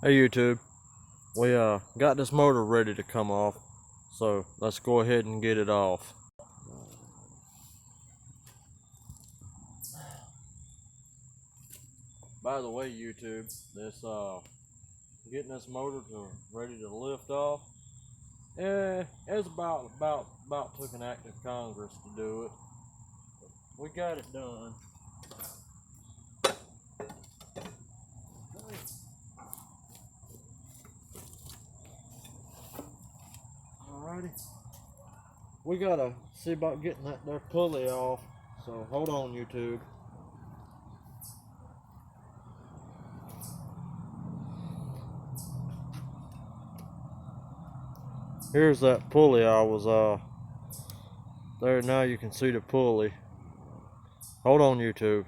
Hey YouTube, we got this motor ready to come off, so let's go ahead and get it off. By the way YouTube, this getting this motor ready to lift off, it's about took an act of Congress to do it. We got it done. Alrighty. We gotta see about getting that there pulley off, so hold on YouTube. Here's that pulley I was there. Now you can see the pulley. Hold on YouTube.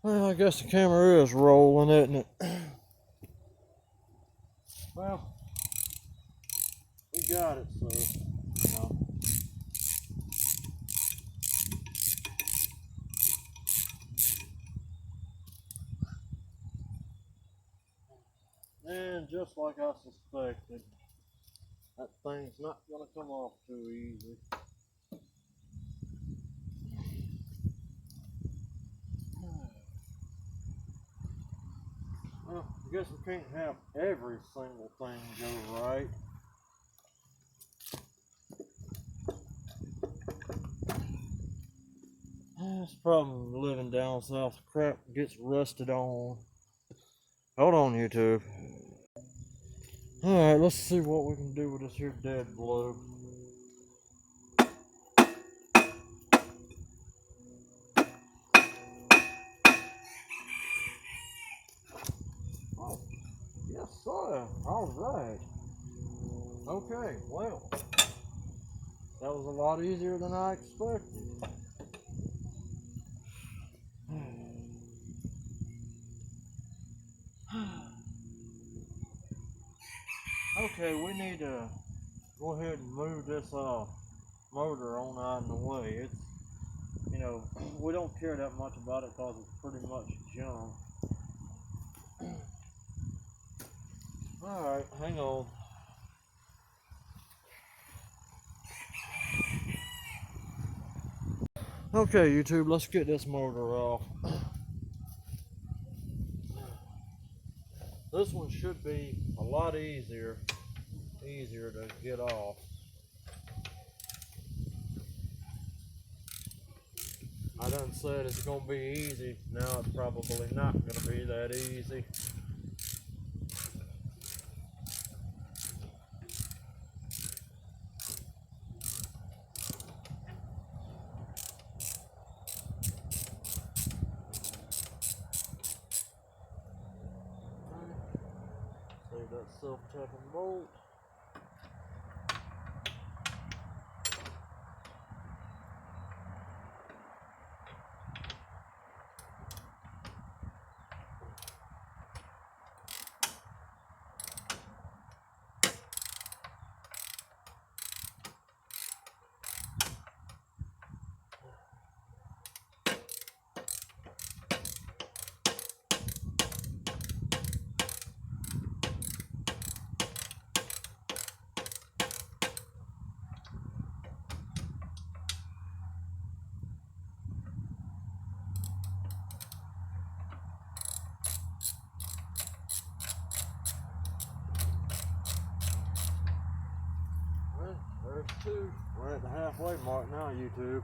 Well, I guess the camera is rolling, isn't it? Well, we got it, so, you know. And just like I suspected, that thing's not going to come off too easy. Well, I guess we can't have every single thing go right. That's the problem with living down south. The crap gets rusted on. Hold on, YouTube. Alright, let's see what we can do with this here dead blow. Oh, yes sir. Alright. Okay, well, that was a lot easier than I expected. Okay, we need to go ahead and move this motor on out of the way. It's, you know, we don't care that much about it because it's pretty much junk. Alright, hang on. Okay, YouTube, let's get this motor off. This one should be a lot easier to get off. I done said it's gonna be easy. Now it's probably not gonna be that easy. Save that self-tapping bolt. There's two. We're at the halfway mark now, YouTube.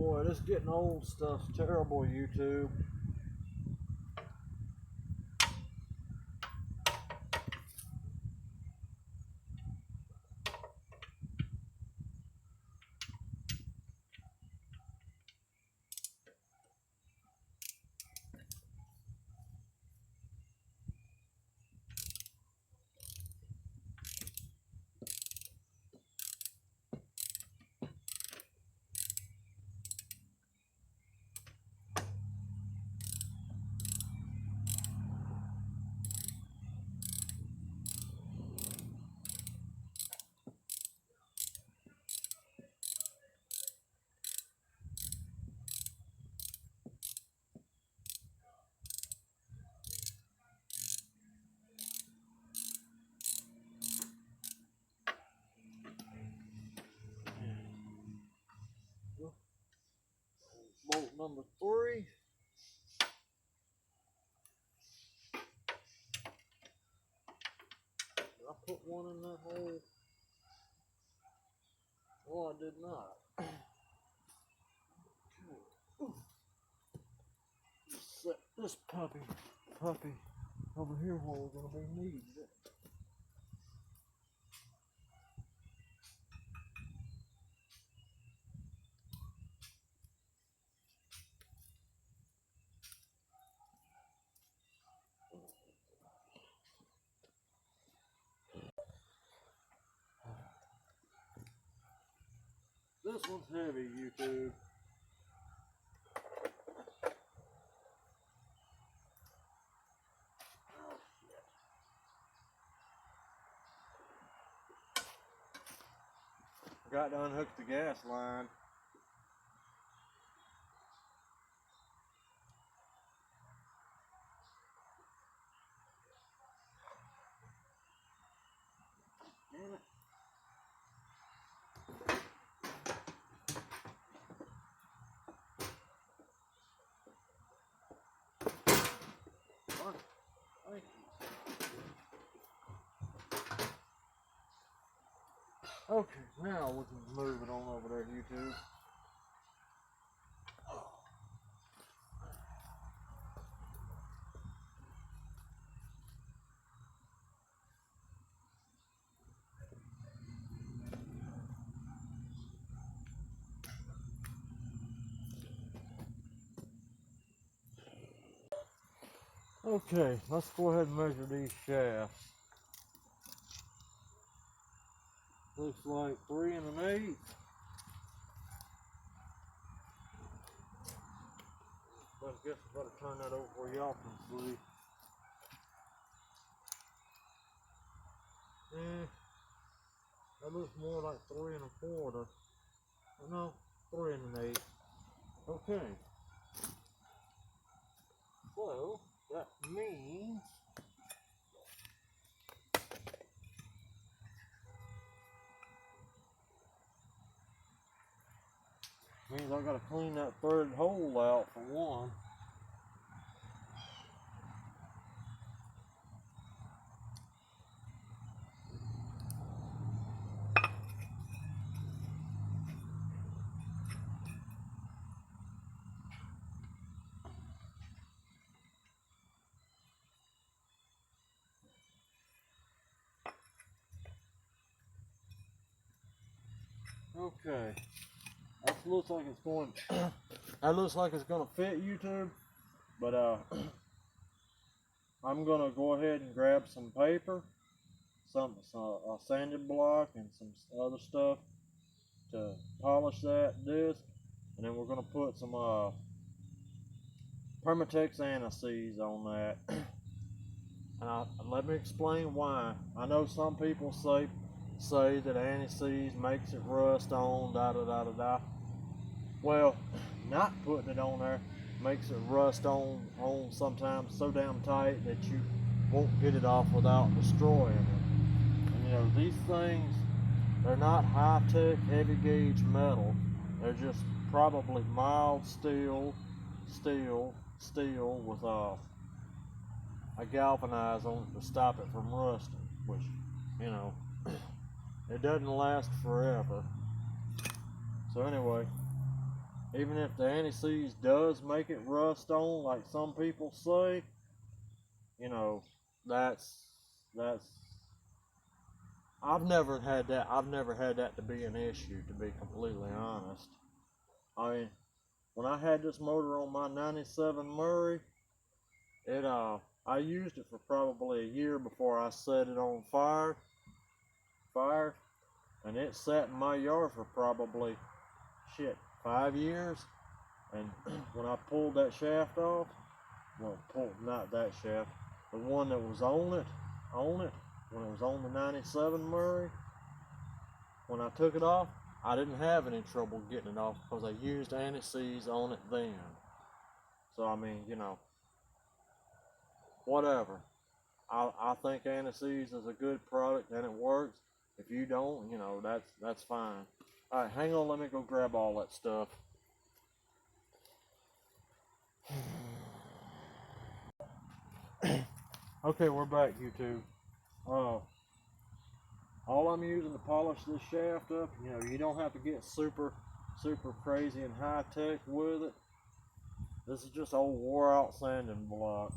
Boy, this getting old stuff's terrible, YouTube. Bolt number 3. Did I put one in that hole? Oh, I did not. Set this puppy over here where we're gonna be needing it. This one's heavy, YouTube. Forgot to unhook the gas line. Damn it. Thank you. Okay, now we can move it on over there, YouTube. Okay, let's go ahead and measure these shafts. Looks like 3 1/8. But I guess I better turn that over where y'all can see. That looks more like 3 1/4. No, 3 1/8. Okay. So that means I gotta clean that third hole out for one. Okay, that looks like it's going. That looks like it's gonna fit, YouTube. But I'm gonna go ahead and grab some paper, a sanding block, and some other stuff to polish that disc, and then we're gonna put some Permatex anti-seize on that. And let me explain why. I know some people say that anti-seize makes it rust on, da da da da da. Well, not putting it on there makes it rust on sometimes so damn tight that you won't get it off without destroying it. And you know, these things, they're not high-tech, heavy gauge metal. They're just probably mild steel with a galvanize on it to stop it from rusting, which, you know, it doesn't last forever. So anyway, even if the anti-seize does make it rust on, like some people say, you know, that's I've never had that. I've never had that to be an issue, to be completely honest. I mean, when I had this motor on my '97 Murray, I used it for probably a year before I set it on fire, and it sat in my yard for probably 5 years. And when I pulled that shaft off, well, not that shaft, the one that was on it, when it was on the '97 Murray, when I took it off, I didn't have any trouble getting it off because I used anti-seize on it then. So I mean, you know, whatever. I think anti-seize is a good product and it works. If you don't, you know, that's fine. All right, hang on. Let me go grab all that stuff. Okay, we're back, YouTube. All I'm using to polish this shaft up, you know, you don't have to get super crazy and high tech with it. This is just old wore out sanding block.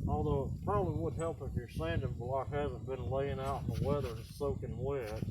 Although it probably would help if your sanding block hasn't been laying out in the weather and soaking wet.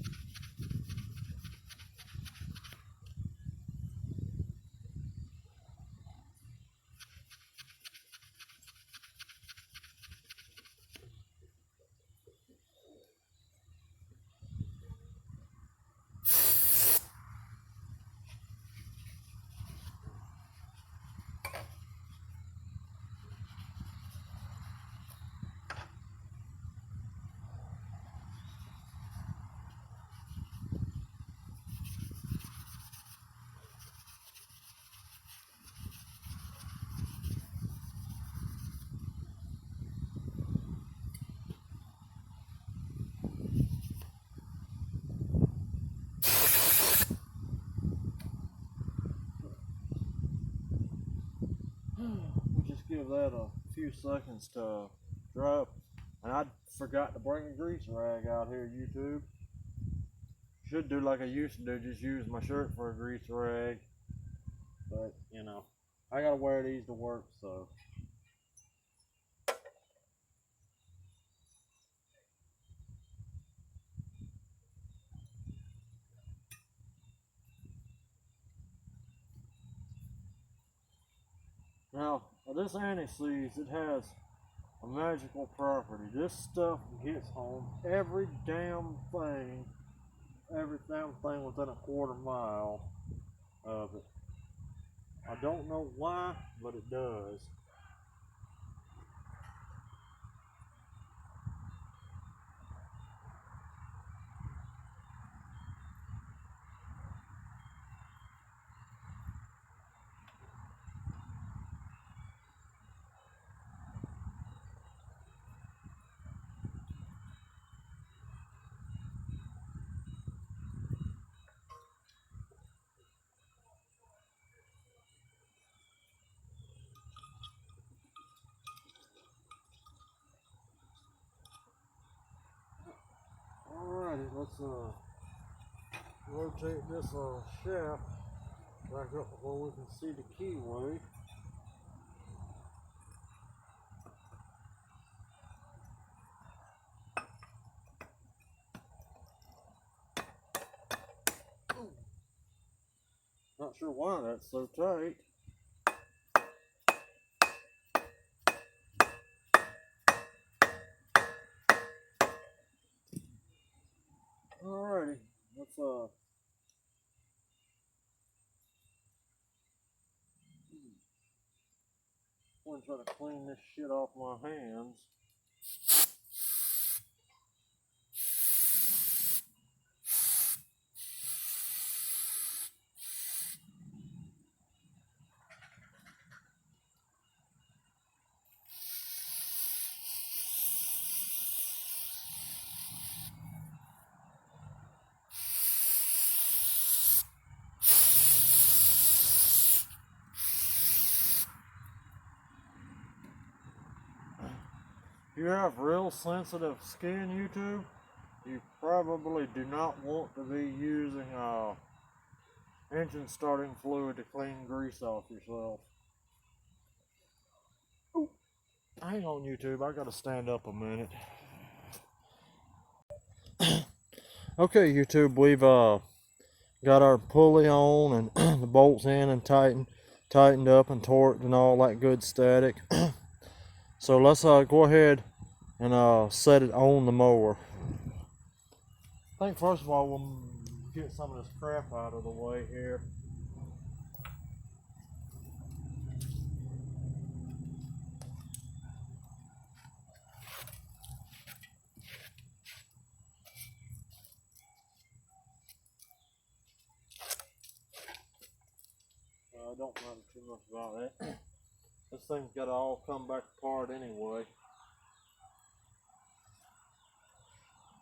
We'll just give that a few seconds to dry up. And I forgot to bring a grease rag out here, YouTube. Should do like I used to do, just use my shirt for a grease rag. But, you know, I gotta wear these to work, so. Now, this anti-seize, it has a magical property. This stuff gets on every damn thing within a quarter mile of it. I don't know why, but it does. Alrighty, let's rotate this shaft back up where we can see the keyway. Not sure why that's so tight. Alrighty, let's I'm gonna try to clean this shit off my hands. you have real sensitive skin, YouTube, you probably do not want to be using engine starting fluid to clean grease off yourself. Ooh. Hang on, YouTube, I gotta stand up a minute. Okay, YouTube, we've got our pulley on and the bolts in and tightened up and torqued and all that good static. So let's go ahead and set it on the mower. I think first of all we'll get some of this crap out of the way here. I don't matter too much about that. This thing's got to all come back apart anyway.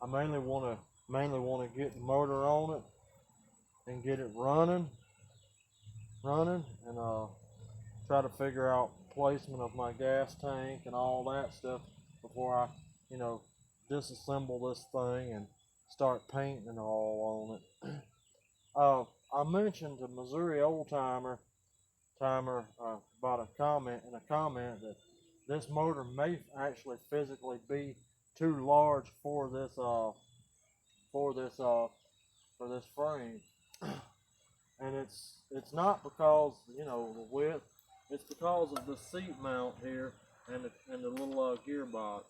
I mainly want to get the motor on it and get it running, and try to figure out placement of my gas tank and all that stuff before I, disassemble this thing and start painting it all on it. I mentioned to Missouri Old Timer about a comment that this motor may actually physically be too large for this frame, and it's not because the width. It's because of the seat mount here and the little gearbox.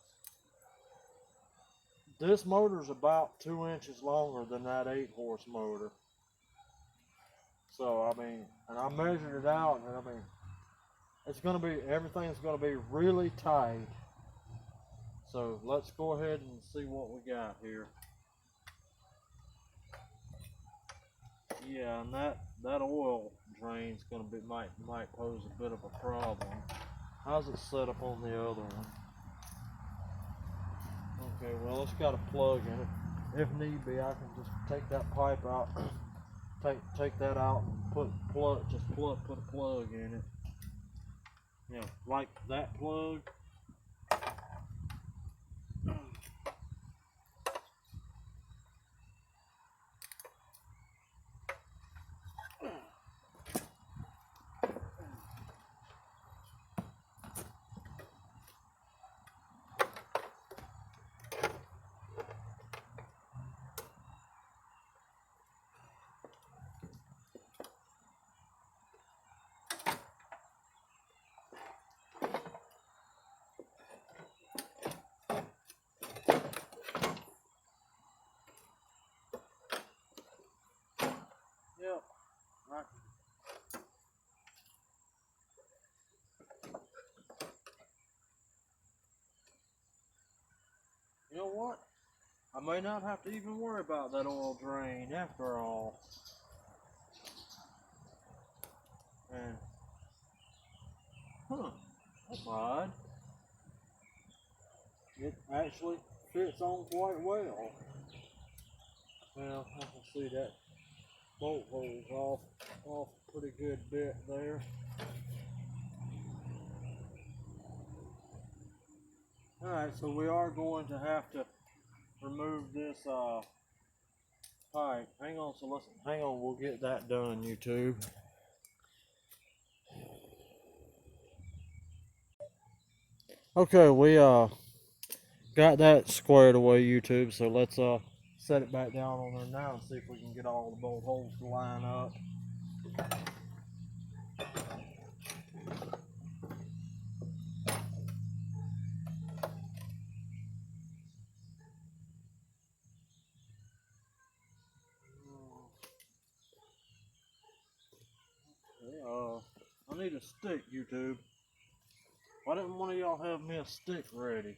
This motor's about 2 inches longer than that 8-horse motor. So I mean, and I measured it out, and I mean, everything's gonna be really tight. So let's go ahead and see what we got here. Yeah, and that oil drain's gonna be might pose a bit of a problem. How's it set up on the other one? Okay, well it's got a plug in it. If need be, I can just take that pipe out, take that out and put a plug in it. Yeah, like that plug. Yep. Right. You know what? I may not have to even worry about that oil drain after all. And that's odd. It actually fits on quite well. Well, I can see that bolt hole's off a pretty good bit there. Alright, so we are going to have to remove this pipe. Hang on, we'll get that done, YouTube. Okay, we got that squared away, YouTube, so let's set it back down on there now and see if we can get all the bolt holes to line up. I need a stick, YouTube. Why didn't one of y'all have me a stick ready?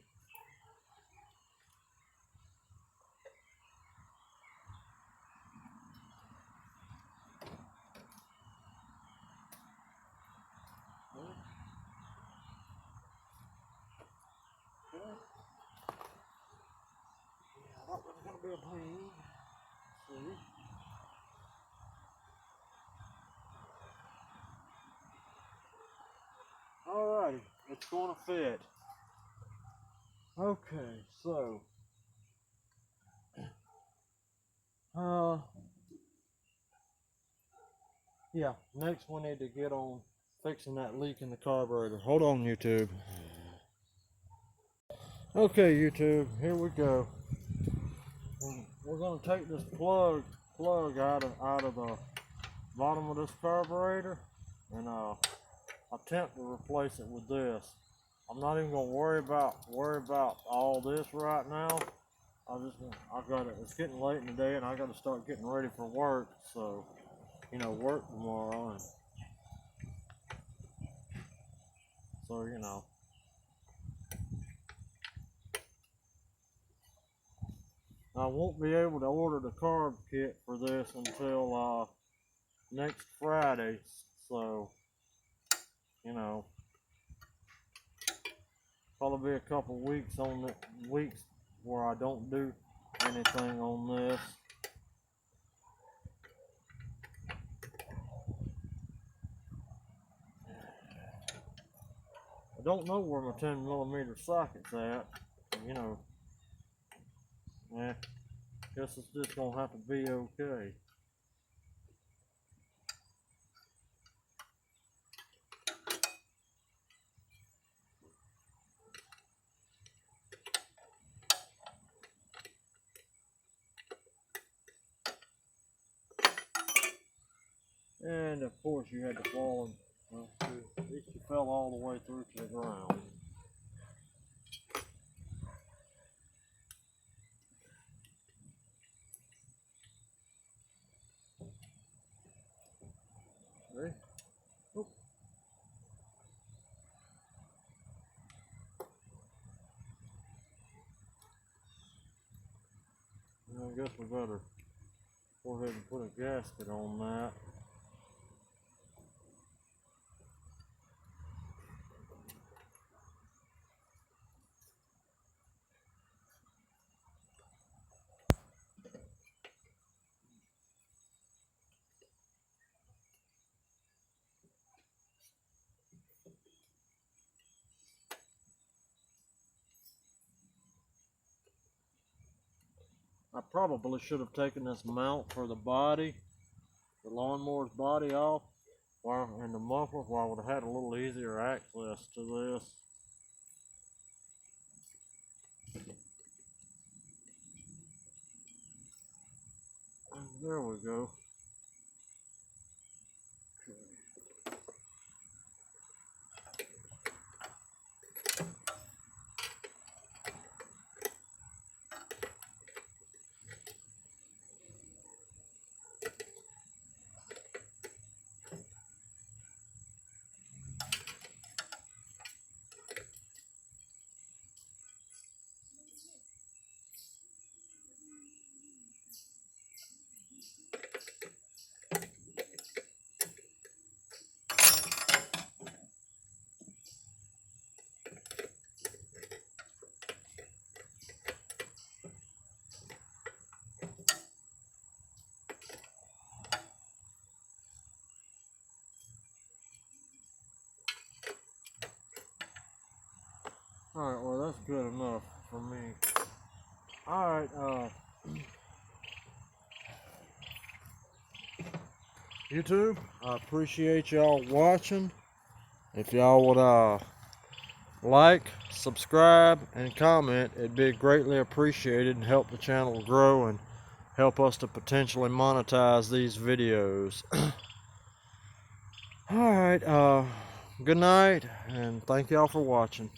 That was gonna be a pain. See? Alrighty, it's gonna fit. Okay, so yeah, next we need to get on fixing that leak in the carburetor. Hold on, YouTube. Okay, YouTube, here we go. We're gonna take this plug out of the bottom of this carburetor and attempt to replace it with this. I'm not even gonna worry about all this right now. I got it. It's getting late in the day, and I got to start getting ready for work. So, work tomorrow, and so I won't be able to order the carb kit for this until next Friday. So, probably be a couple weeks where I don't do anything on this. I don't know where my 10mm socket's at. Guess it's just gonna have to be okay. And of course you had to fall, at least you fell all the way through to the ground. Ready? Oh. I guess we better go ahead and put a gasket on that. I probably should have taken this mount for the body, the lawnmower's body off, and the muffler, where I would have had a little easier access to this. And there we go. Alright, well that's good enough for me. Alright, YouTube, I appreciate y'all watching. If y'all would like, subscribe, and comment, it'd be greatly appreciated and help the channel grow and help us to potentially monetize these videos. Alright, good night, and thank y'all for watching.